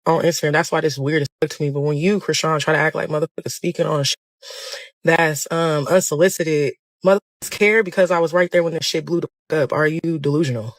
on Instagram. That's why this weird as fuck to me. But when you, Chrisean, try to act like motherfuckers speaking on shit that's unsolicited, motherfuckers care because I was right there when the shit blew the fuck up. Are you delusional?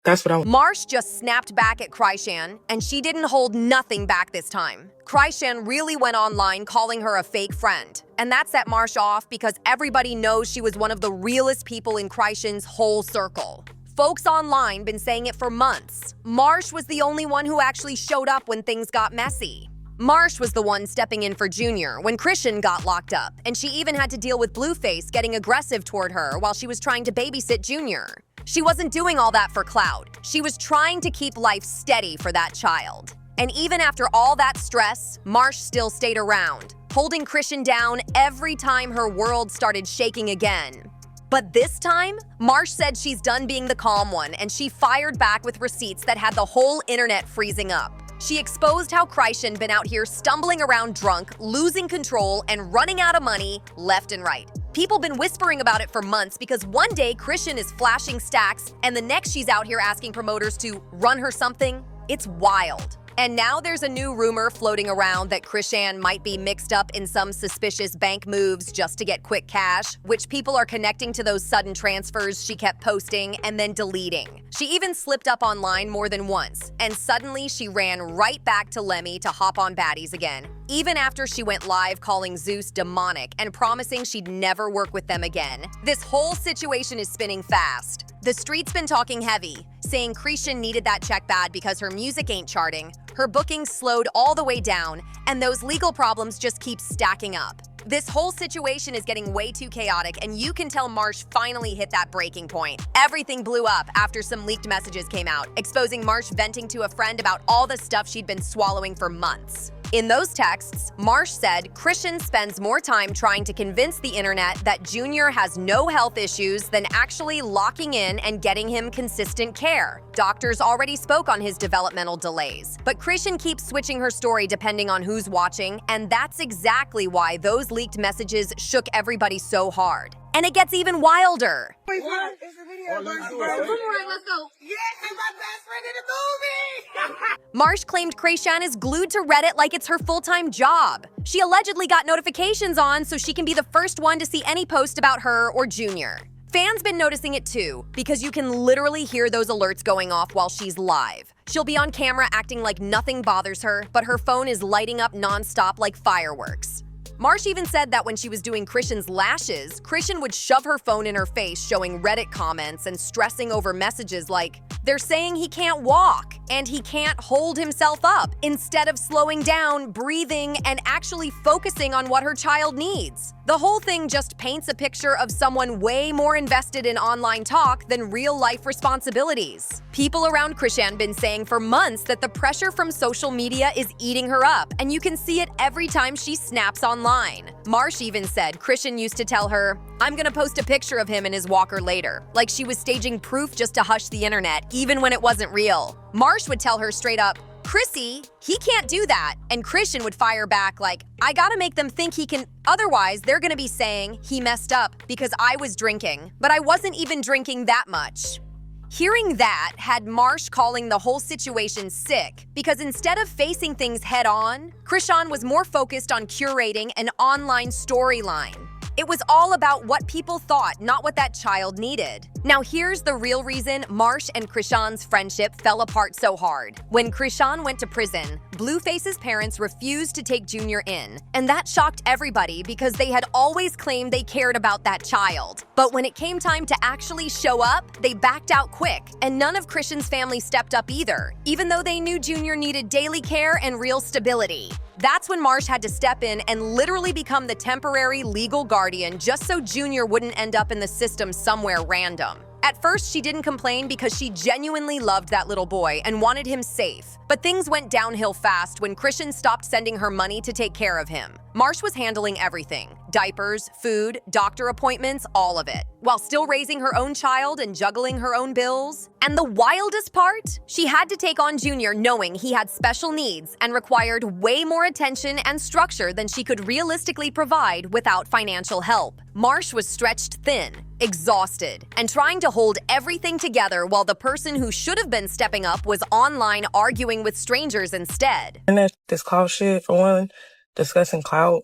That's what I'm. Marsh just snapped back at Chrisean, and she didn't hold nothing back this time. Chrisean really went online calling her a fake friend. And that set Marsh off because everybody knows she was one of the realest people in Chrisean's whole circle. Folks online been saying it for months. Marsh was the only one who actually showed up when things got messy. Marsh was the one stepping in for Junior when Chrisean got locked up, and she even had to deal with Blueface getting aggressive toward her while she was trying to babysit Junior. She wasn't doing all that for clout. She was trying to keep life steady for that child. And even after all that stress, Marsh still stayed around, holding Chrisean down every time her world started shaking again. But this time, Marsh said she's done being the calm one, and she fired back with receipts that had the whole internet freezing up. She exposed how Chrisean been out here stumbling around drunk, losing control, and running out of money left and right. People been whispering about it for months because one day Chrisean is flashing stacks and the next she's out here asking promoters to run her something. It's wild. And now there's a new rumor floating around that Chrisean might be mixed up in some suspicious bank moves just to get quick cash, which people are connecting to those sudden transfers she kept posting and then deleting. She even slipped up online more than once, and suddenly she ran right back to Lemmy to hop on baddies again, even after she went live calling Zeus demonic and promising she'd never work with them again. This whole situation is spinning fast. The street's been talking heavy, saying Chrisean needed that check bad because her music ain't charting, her bookings slowed all the way down, and those legal problems just keep stacking up. This whole situation is getting way too chaotic, and you can tell Marsh finally hit that breaking point. Everything blew up after some leaked messages came out, exposing Marsh venting to a friend about all the stuff she'd been swallowing for months. In those texts, Marsh said Chrisean spends more time trying to convince the internet that Junior has no health issues than actually locking in and getting him consistent care. Doctors already spoke on his developmental delays, but Chrisean keeps switching her story depending on who's watching, and that's exactly why those leaked messages shook everybody so hard. And it gets even wilder. Wait, what? It's a video. Let's go. Yes, it's my best friend in the movie. Marsh claimed Chrisean is glued to Reddit like it's her full-time job. She allegedly got notifications on so she can be the first one to see any post about her or Junior. Fans been noticing it too, because you can literally hear those alerts going off while she's live. She'll be on camera acting like nothing bothers her, but her phone is lighting up nonstop like fireworks. Marsh even said that when she was doing Chrisean's lashes, Chrisean would shove her phone in her face showing Reddit comments and stressing over messages like, they're saying he can't walk and he can't hold himself up, instead of slowing down, breathing, and actually focusing on what her child needs. The whole thing just paints a picture of someone way more invested in online talk than real-life responsibilities. People around Chrisean been saying for months that the pressure from social media is eating her up, and you can see it every time she snaps online. Marsh even said Chrisean used to tell her, "I'm gonna post a picture of him in his walker later," like she was staging proof just to hush the internet, even when it wasn't real. Marsh would tell her straight up, "Chrissy, he can't do that." And Chrisean would fire back like, "I gotta make them think he can, otherwise they're gonna be saying he messed up because I was drinking, but I wasn't even drinking that much." Hearing that had Marsh calling the whole situation sick, because instead of facing things head-on, Chrisean was more focused on curating an online storyline. It was all about what people thought, not what that child needed. Now here's the real reason Marsh and Chrisean's friendship fell apart so hard. When Chrisean went to prison, Blueface's parents refused to take Junior in, and that shocked everybody because they had always claimed they cared about that child. But when it came time to actually show up, they backed out quick, and none of Chrisean's family stepped up either, even though they knew Junior needed daily care and real stability. That's when Marsh had to step in and literally become the temporary legal guardian just so Junior wouldn't end up in the system somewhere random. At first, she didn't complain because she genuinely loved that little boy and wanted him safe. But things went downhill fast when Chrisean stopped sending her money to take care of him. Marsh was handling everything: diapers, food, doctor appointments, all of it, while still raising her own child and juggling her own bills. And the wildest part? She had to take on Junior knowing he had special needs and required way more attention and structure than she could realistically provide without financial help. Marsh was stretched thin, exhausted, and trying to hold everything together while the person who should have been stepping up was online arguing with strangers instead. And that's this clout shit, for one, discussing clout.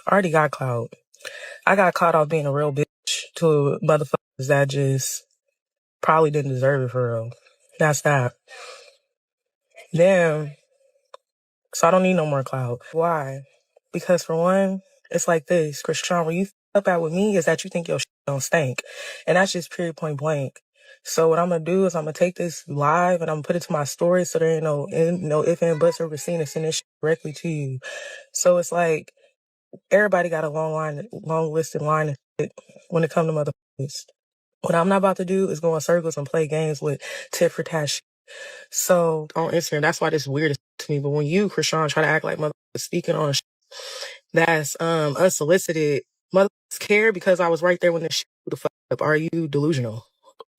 I already got clout. I got caught off being a real bitch to motherfuckers that just probably didn't deserve it for real. That's that. Damn. So I don't need no more clout. Why? Because for one, it's like this. Chrisean, where you up at with me is that you think your shit don't stink. And that's just period point blank. So what I'm going to do is I'm going to take this live and I'm going to put it to my story so there ain't no if and buts or receipts and send this shit directly to you. So it's like, everybody got a long listed line of shit when it comes to motherfuckers. What I'm not about to do is go in circles and play games with tit for tat shit. So on Instagram, that's why this is weird to me. But when you, Chrisean, try to act like motherfuckers speaking on shit that's unsolicited, motherfuckers care because I was right there when this shit blew the fuck up. Are you delusional?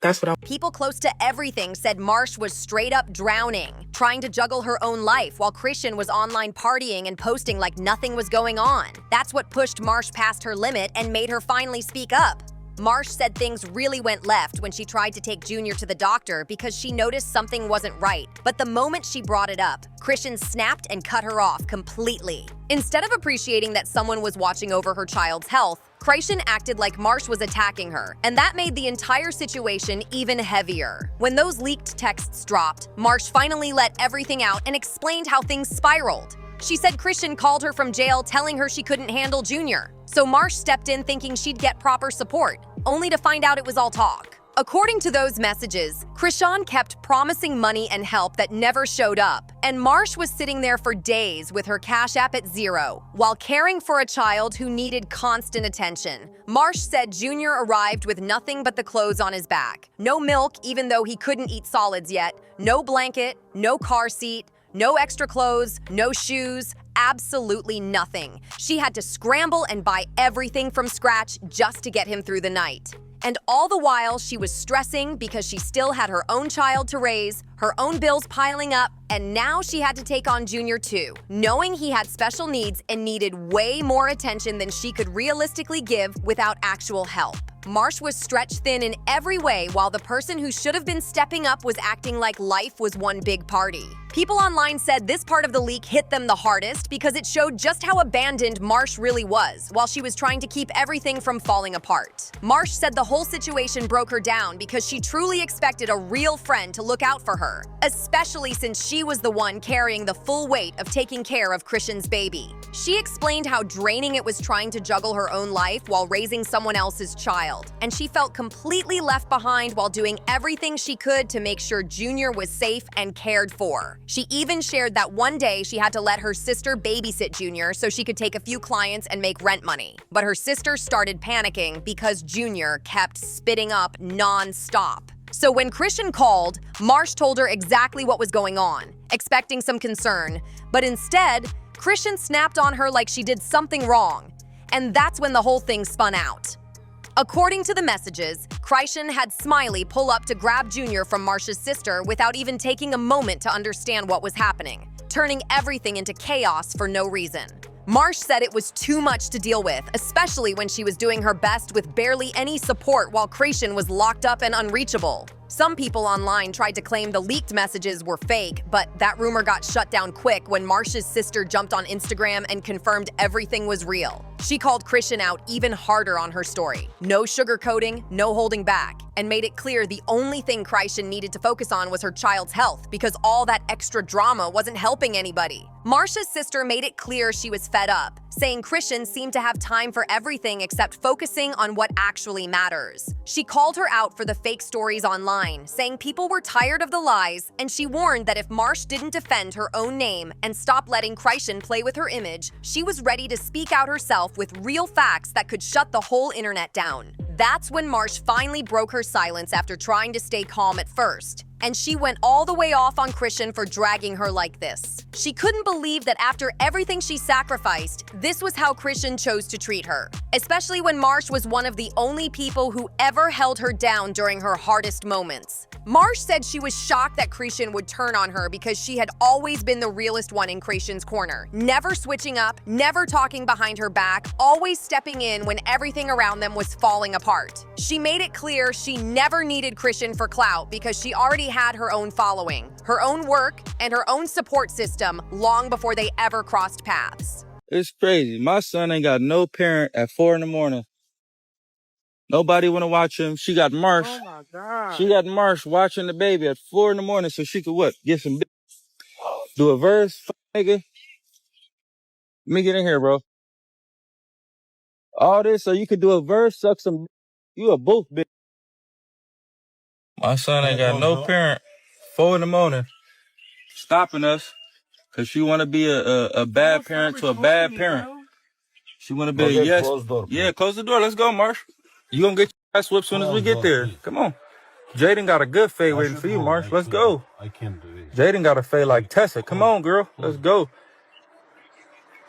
That's what I'm... People close to everything said Marsh was straight up drowning, trying to juggle her own life while Chrisean was online partying and posting like nothing was going on. That's what pushed Marsh past her limit and made her finally speak up. Marsh said things really went left when she tried to take Junior to the doctor because she noticed something wasn't right. But the moment she brought it up, Chrisean snapped and cut her off completely. Instead of appreciating that someone was watching over her child's health, Chrisean acted like Marsh was attacking her, and that made the entire situation even heavier. When those leaked texts dropped, Marsh finally let everything out and explained how things spiraled. She said Chrisean called her from jail telling her she couldn't handle Junior. So Marsh stepped in thinking she'd get proper support, only to find out it was all talk. According to those messages, Chrisean kept promising money and help that never showed up, and Marsh was sitting there for days with her Cash App at zero, while caring for a child who needed constant attention. Marsh said Junior arrived with nothing but the clothes on his back. No milk, even though he couldn't eat solids yet, no blanket, no car seat, no extra clothes, no shoes, absolutely nothing. She had to scramble and buy everything from scratch just to get him through the night. And all the while, she was stressing because she still had her own child to raise, her own bills piling up, and now she had to take on Junior too, knowing he had special needs and needed way more attention than she could realistically give without actual help. Marsh was stretched thin in every way while the person who should have been stepping up was acting like life was one big party. People online said this part of the leak hit them the hardest because it showed just how abandoned Marsh really was while she was trying to keep everything from falling apart. Marsh said the whole situation broke her down because she truly expected a real friend to look out for her, especially since she was the one carrying the full weight of taking care of Chrisean's baby. She explained how draining it was trying to juggle her own life while raising someone else's child, and she felt completely left behind while doing everything she could to make sure Junior was safe and cared for. She even shared that one day she had to let her sister babysit Junior so she could take a few clients and make rent money. But her sister started panicking because Junior kept spitting up non-stop. So when Chrisean called, Marsh told her exactly what was going on, expecting some concern. But instead, Chrisean snapped on her like she did something wrong. And that's when the whole thing spun out. According to the messages, Chrisean had Smiley pull up to grab Junior from Marsh's sister without even taking a moment to understand what was happening, turning everything into chaos for no reason. Marsh said it was too much to deal with, especially when she was doing her best with barely any support while Chrisean was locked up and unreachable. Some people online tried to claim the leaked messages were fake, but that rumor got shut down quick when Marsh's sister jumped on Instagram and confirmed everything was real. She called Chrisean out even harder on her story. No sugarcoating, no holding back, and made it clear the only thing Chrisean needed to focus on was her child's health because all that extra drama wasn't helping anybody. Marsh's sister made it clear she was fed up, saying Chrisean seemed to have time for everything except focusing on what actually matters. She called her out for the fake stories online, saying people were tired of the lies, and she warned that if Marsh didn't defend her own name and stop letting Chrisean play with her image, she was ready to speak out herself with real facts that could shut the whole internet down. That's when Marsh finally broke her silence after trying to stay calm at first. and she went all the way off on Chrisean for dragging her like this. She couldn't believe that after everything she sacrificed, this was how Chrisean chose to treat her, especially when Marsh was one of the only people who ever held her down during her hardest moments. Marsh said she was shocked that Chrisean would turn on her because she had always been the realest one in Chrisean's corner, never switching up, never talking behind her back, always stepping in when everything around them was falling apart. She made it clear she never needed Chrisean for clout because she already had her own following, her own work, and her own support system long before they ever crossed paths. It's crazy. My son ain't got no parent at 4 in the morning. Nobody want to watch him. She got Marsh. Oh my God. She got Marsh watching the baby at 4 in the morning so she could what? Get some do a verse, nigga. Let me get in here, bro. All this so you could do a verse, suck some. You a both bitch. My son ain't got no parent. 4 in the morning. Stopping us. Cause she wanna be a bad parent to a bad parent. She wanna be a yes. Yeah, close the door. Let's go, Marsh. You gonna get your ass whipped as soon as we get there. Come on. Jaidyn got a good fade waiting for you, Marsh. Let's go. I can't do it. Jaidyn got a fade like Tessa. Come on, girl. Let's go.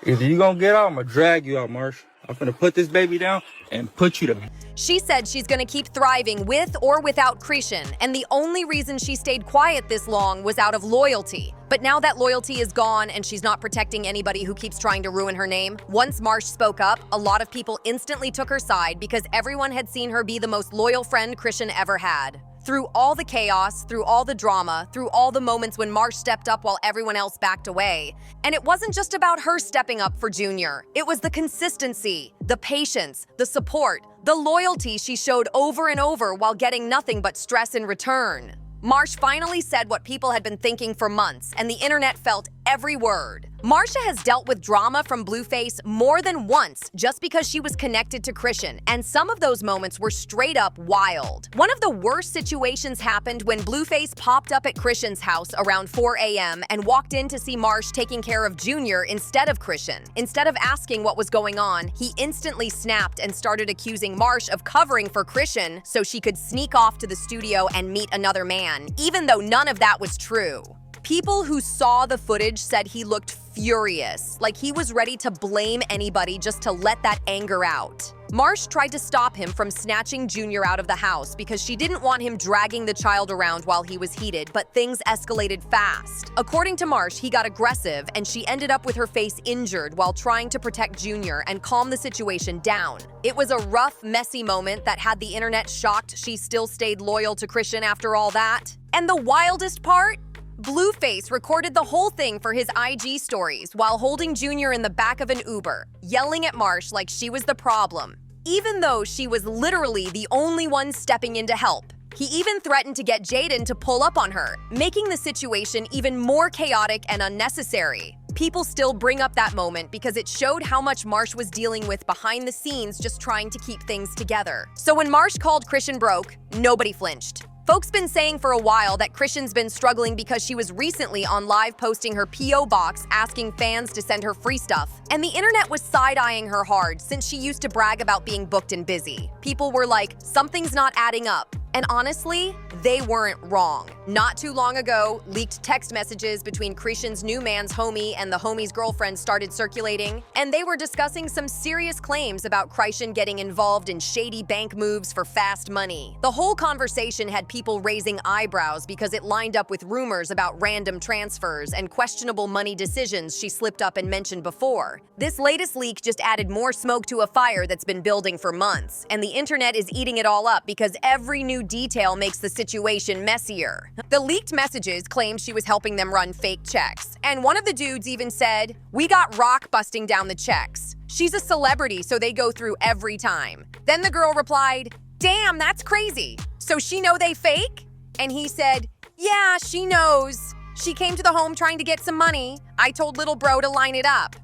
Either you gonna get out, I'm gonna drag you out, Marsh. I'm gonna put this baby down and put you to... She said she's gonna keep thriving with or without Chrisean, and the only reason she stayed quiet this long was out of loyalty. But now that loyalty is gone and she's not protecting anybody who keeps trying to ruin her name, once Marsh spoke up, a lot of people instantly took her side because everyone had seen her be the most loyal friend Chrisean ever had. Through all the chaos, through all the drama, through all the moments when Marsh stepped up while everyone else backed away. And it wasn't just about her stepping up for Junior. It was the consistency, the patience, the support, the loyalty she showed over and over while getting nothing but stress in return. Marsh finally said what people had been thinking for months, and the internet felt every word. Marsha has dealt with drama from Blueface more than once just because she was connected to Chrisean, and some of those moments were straight up wild. One of the worst situations happened when Blueface popped up at Chrisean's house around 4 a.m. and walked in to see Marsh taking care of Junior instead of Chrisean. Instead of asking what was going on, he instantly snapped and started accusing Marsh of covering for Chrisean so she could sneak off to the studio and meet another man, even though none of that was true. People who saw the footage said he looked furious, like he was ready to blame anybody just to let that anger out. Marsh tried to stop him from snatching Junior out of the house because she didn't want him dragging the child around while he was heated, but things escalated fast. According to Marsh, he got aggressive and she ended up with her face injured while trying to protect Junior and calm the situation down. It was a rough, messy moment that had the internet shocked she still stayed loyal to Chrisean after all that. And the wildest part? Blueface recorded the whole thing for his IG stories while holding Junior in the back of an Uber, yelling at Marsh like she was the problem, even though she was literally the only one stepping in to help. He even threatened to get Jaidyn to pull up on her, making the situation even more chaotic and unnecessary. People still bring up that moment because it showed how much Marsh was dealing with behind the scenes just trying to keep things together. So when Marsh called Chrisean broke, nobody flinched. Folks been saying for a while that Chrisean's been struggling because she was recently on live posting her P.O. box asking fans to send her free stuff. And the internet was side-eyeing her hard since she used to brag about being booked and busy. People were like, something's not adding up. And honestly, they weren't wrong. Not too long ago, leaked text messages between Chrisean's new man's homie and the homie's girlfriend started circulating, and they were discussing some serious claims about Chrisean getting involved in shady bank moves for fast money. The whole conversation had people raising eyebrows because it lined up with rumors about random transfers and questionable money decisions she slipped up and mentioned before. This latest leak just added more smoke to a fire that's been building for months, and the internet is eating it all up because every new detail makes the situation messier. The leaked messages claimed she was helping them run fake checks, and one of the dudes even said, "We got Rock busting down the checks. She's a celebrity, so they go through every time." Then the girl replied, "Damn, that's crazy. So she know they fake?" And he said, "Yeah, she knows. She came to the home trying to get some money. I told little bro to line it up."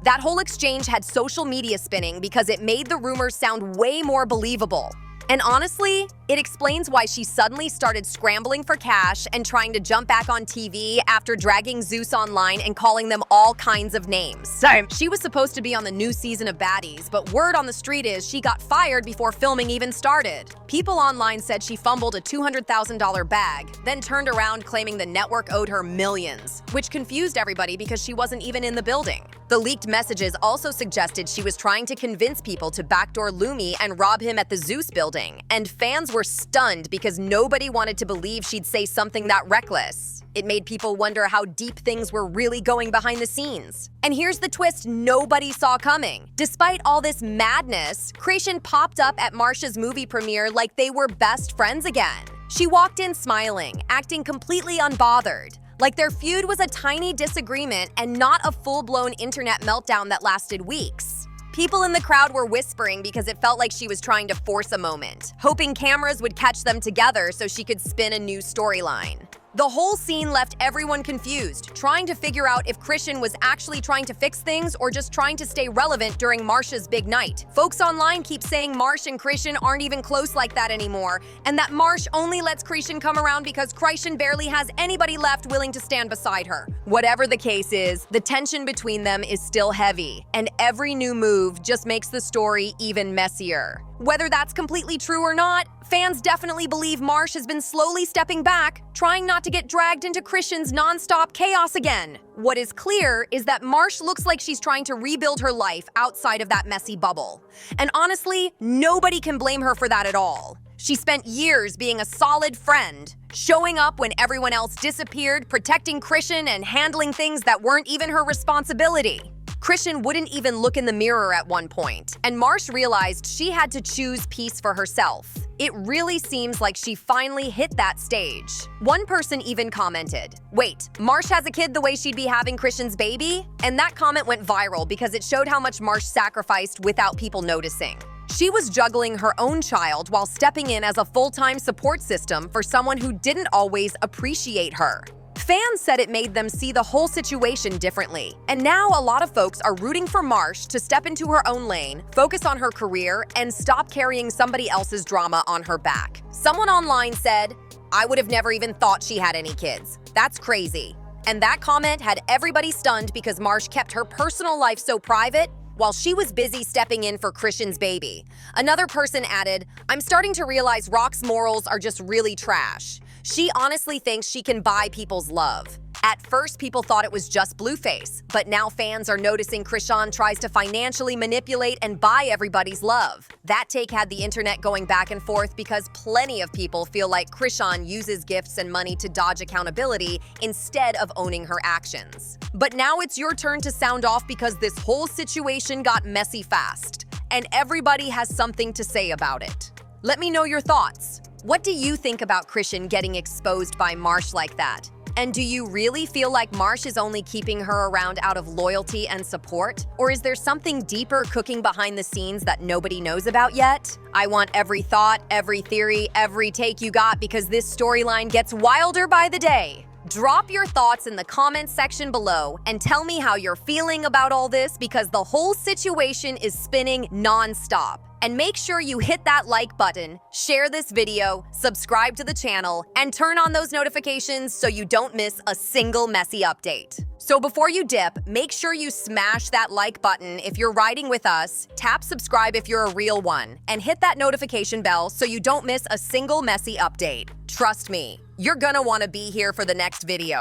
That whole exchange had social media spinning because it made the rumors sound way more believable. And honestly, it explains why she suddenly started scrambling for cash and trying to jump back on TV after dragging Zeus online and calling them all kinds of names. Same. She was supposed to be on the new season of Baddies, but word on the street is she got fired before filming even started. People online said she fumbled a $200,000 bag, then turned around claiming the network owed her millions, which confused everybody because she wasn't even in the building. The leaked messages also suggested she was trying to convince people to backdoor Lumi and rob him at the Zeus building, and fans were stunned because nobody wanted to believe she'd say something that reckless. It made people wonder how deep things were really going behind the scenes. And here's the twist nobody saw coming. Despite all this madness, Chrisean popped up at Marsh's movie premiere like they were best friends again. She walked in smiling, acting completely unbothered, like their feud was a tiny disagreement and not a full-blown internet meltdown that lasted weeks. People in the crowd were whispering because it felt like she was trying to force a moment, hoping cameras would catch them together so she could spin a new storyline. The whole scene left everyone confused, trying to figure out if Chrisean was actually trying to fix things or just trying to stay relevant during Marsh's big night. Folks online keep saying Marsh and Chrisean aren't even close like that anymore, and that Marsh only lets Chrisean come around because Chrisean barely has anybody left willing to stand beside her. Whatever the case is, the tension between them is still heavy, and every new move just makes the story even messier. Whether that's completely true or not, fans definitely believe Marsh has been slowly stepping back, trying not to get dragged into Chrisean's non-stop chaos again. What is clear is that Marsh looks like she's trying to rebuild her life outside of that messy bubble. And honestly, nobody can blame her for that at all. She spent years being a solid friend, showing up when everyone else disappeared, protecting Chrisean and handling things that weren't even her responsibility. Chrisean wouldn't even look in the mirror at one point, and Marsh realized she had to choose peace for herself. It really seems like she finally hit that stage. One person even commented, "Wait, Marsh has a kid the way she'd be having Chrisean's baby?" And that comment went viral because it showed how much Marsh sacrificed without people noticing. She was juggling her own child while stepping in as a full-time support system for someone who didn't always appreciate her. Fans said it made them see the whole situation differently, and now a lot of folks are rooting for Marsh to step into her own lane, focus on her career, and stop carrying somebody else's drama on her back. Someone online said, "I would have never even thought she had any kids. That's crazy." And that comment had everybody stunned because Marsh kept her personal life so private while she was busy stepping in for Chrisean's baby. Another person added, "I'm starting to realize Rock's morals are just really trash. She honestly thinks she can buy people's love." At first, people thought it was just Blueface, but now fans are noticing Chrisean tries to financially manipulate and buy everybody's love. That take had the internet going back and forth because plenty of people feel like Chrisean uses gifts and money to dodge accountability instead of owning her actions. But now it's your turn to sound off because this whole situation got messy fast, and everybody has something to say about it. Let me know your thoughts. What do you think about Chrisean getting exposed by Marsh like that? And do you really feel like Marsh is only keeping her around out of loyalty and support? Or is there something deeper cooking behind the scenes that nobody knows about yet? I want every thought, every theory, every take you got because this storyline gets wilder by the day. Drop your thoughts in the comments section below and tell me how you're feeling about all this because the whole situation is spinning non-stop. And make sure you hit that like button, share this video, subscribe to the channel, and turn on those notifications so you don't miss a single messy update. So before you dip, make sure you smash that like button if you're riding with us, tap subscribe if you're a real one, and hit that notification bell so you don't miss a single messy update. Trust me, you're gonna want to be here for the next video.